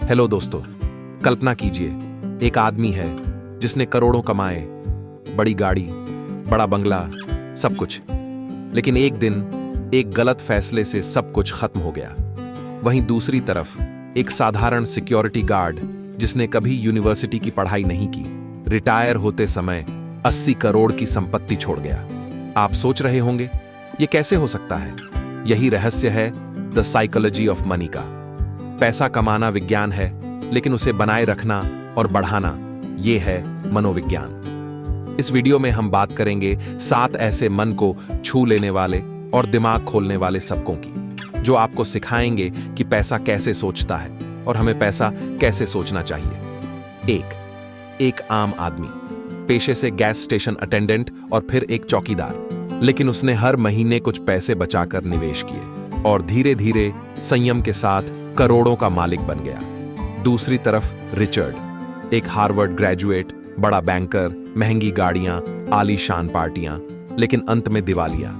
Hello दोस्तों, कल्पना कीजिए एक आदमी है जिसने करोड़ों कमाए, बड़ी गाड़ी, बड़ा बंगला, सब कुछ। लेकिन एक दिन एक गलत फैसले से सब कुछ खत्म हो गया। वहीं दूसरी तरफ एक साधारण सिक्योरिटी गार्ड जिसने कभी यूनिवर्सिटी की पढ़ाई नहीं की, रिटायर होते समय 80 करोड़ की संपत्ति छोड़ गया। आप सोच रहे होंगे ये कैसे हो सकता है? यही रहस्य है द साइकोलॉजी ऑफ मनी का। पैसा कमाना विज्ञान है, लेकिन उसे बनाए रखना और बढ़ाना ये है मनोविज्ञान। इस वीडियो में हम बात करेंगे 7 ऐसे मन को छू लेने वाले और दिमाग खोलने वाले सबकों की, जो आपको सिखाएंगे कि पैसा कैसे सोचता है और हमें पैसा कैसे सोचना चाहिए। एक आम आदमी, पेशे से गैस स्टेशन अटेंडेंट और फिर एक चौकीदार, लेकिन उसने हर महीने कुछ पैसे बचाकर निवेश किए और धीरे धीरे संयम के साथ करोड़ों का मालिक बन गया। दूसरी तरफ रिचर्ड, एक हार्वर्ड ग्रेजुएट, बड़ा बैंकर, महंगी गाड़ियां, आलीशान पार्टियां, लेकिन अंत में दिवालिया।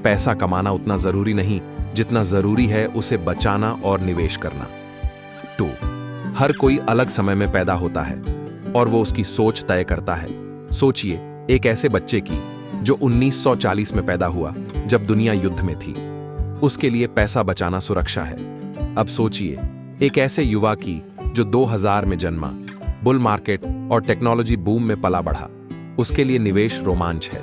पैसा कमाना उतना जरूरी नहीं जितना जरूरी है उसे बचाना और निवेश करना। 2, हर कोई अलग समय में पैदा होता है और वो उसकी सोच तय करता है। सोचिए एक ऐसे बच्चे की जो 1940 में पैदा हुआ, जब दुनिया युद्ध में थी। उसके लिए पैसा बचाना सुरक्षा है। अब सोचिए एक ऐसे युवा की जो 2000 में जन्मा, बुल मार्केट और टेक्नोलॉजी बूम में पला बढ़ा। उसके लिए निवेश रोमांच है।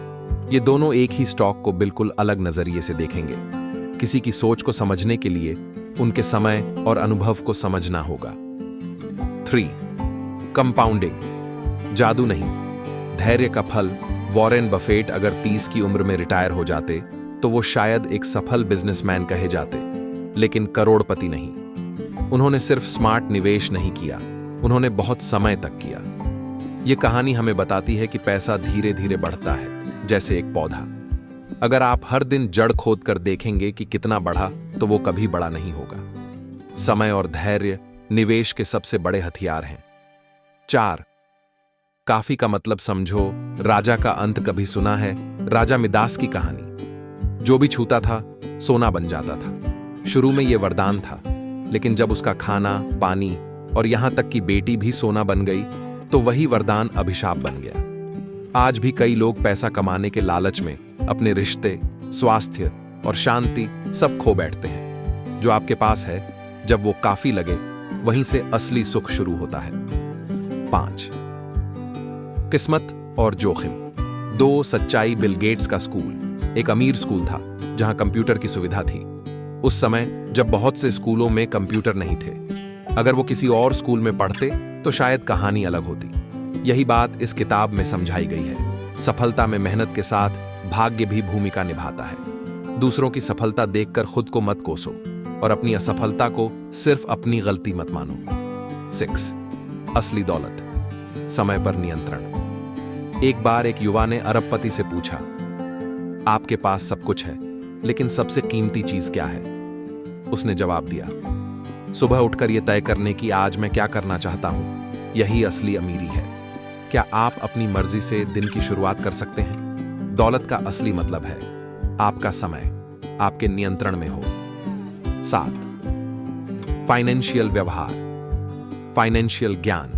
ये दोनों एक ही स्टॉक को बिल्कुल अलग नजरिए से देखेंगे। किसी की सोच को समझने के लिए उनके समय और अनुभव को समझना होगा। 3, कंपाउंडिंग, जादू नहीं, धैर्य का फल। वॉरेन बफेट अगर 30 की उम्र में रिटायर हो जाते तो वो शायद एक सफल बिजनेसमैन कहे जाते, लेकिन करोड़पति नहीं। उन्होंने सिर्फ स्मार्ट निवेश नहीं किया, उन्होंने बहुत समय तक किया। यह कहानी हमें बताती है कि पैसा धीरे धीरे बढ़ता है, जैसे एक पौधा। अगर आप हर दिन जड़ खोद कर देखेंगे कि कितना बढ़ा, तो वो कभी बड़ा नहीं होगा। समय और धैर्य निवेश के सबसे बड़े हथियार हैं। 4, काफी का मतलब समझो। राजा का अंत कभी सुना है? राजा मिदास की कहानी। जो भी छूता था सोना बन जाता था। शुरू में यह वरदान था, लेकिन जब उसका खाना, पानी और यहां तक कि बेटी भी सोना बन गई, तो वही वरदान अभिशाप बन गया। आज भी कई लोग पैसा कमाने के लालच में अपने रिश्ते, स्वास्थ्य और शांति सब खो बैठते हैं। जो आपके पास है, जब वो काफी लगे, वहीं से असली सुख शुरू होता है। 5, किस्मत और जोखिम। 2 सच्चाई। बिल गेट्स का स्कूल एक अमीर स्कूल था जहां कंप्यूटर की सुविधा थी। उस समय जब बहुत से स्कूलों में कंप्यूटर नहीं थे। अगर वो किसी और स्कूल में पढ़ते तो शायद कहानी अलग होती। यही बात इस किताब में समझाई गई है। सफलता में मेहनत के साथ भाग्य भी भूमिका निभाता है। दूसरों की सफलता देखकर खुद को मत कोसो और अपनी असफलता को सिर्फ अपनी गलती मत मानो। 6, असली दौलत, समय पर नियंत्रण। एक बार एक युवा ने अरबपति से पूछा, आपके पास सब कुछ है, लेकिन सबसे कीमती चीज क्या है? उसने जवाब दिया, सुबह उठकर यह तय करने की आज मैं क्या करना चाहता हूं। यही असली अमीरी है। क्या आप अपनी मर्जी से दिन की शुरुआत कर सकते हैं? दौलत का असली मतलब है आपका समय आपके नियंत्रण में हो। 7, फाइनेंशियल व्यवहार, फाइनेंशियल ज्ञान।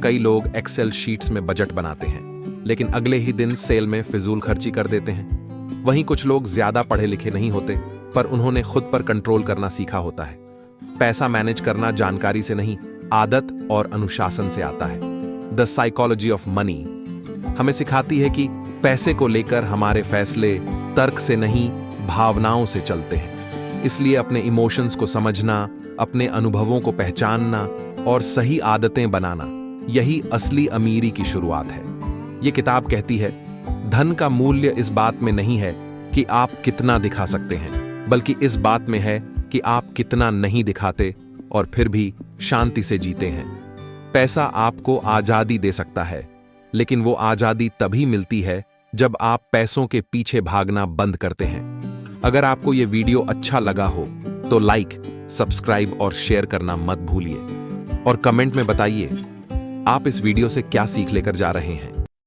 कई लोग एक्सेल शीट्स में बजट बनाते हैं, लेकिन अगले ही दिन सेल में फिजूल खर्ची कर देते हैं। वहीं कुछ लोग ज्यादा पढ़े लिखे नहीं होते, पर उन्होंने खुद पर कंट्रोल करना सीखा होता है। पैसा मैनेज करना जानकारी से नहीं, आदत और अनुशासन से आता है। द साइकोलॉजी ऑफ मनी हमें सिखाती है कि पैसे को लेकर हमारे फैसले तर्क से नहीं, भावनाओं से चलते हैं। इसलिए अपने इमोशंस को समझना, अपने अनुभवों को पहचानना और सही आदतें बनाना, यही असली अमीरी की शुरुआत है। ये किताब कहती है, धन का मूल्य इस बात में नहीं है कि आप कितना दिखा सकते हैं, बल्कि इस बात में है कि आप कितना नहीं दिखाते और फिर भी शांति से जीते हैं। पैसा आपको आजादी दे सकता है, लेकिन वो आजादी तभी मिलती है जब आप पैसों के पीछे भागना बंद करते हैं। अगर आपको ये वीडियो अच्छा लगा हो तो लाइक, सब्सक्राइब और शेयर करना मत भूलिए। और कमेंट में बताइए आप इस वीडियो से क्या सीख लेकर जा रहे हैं।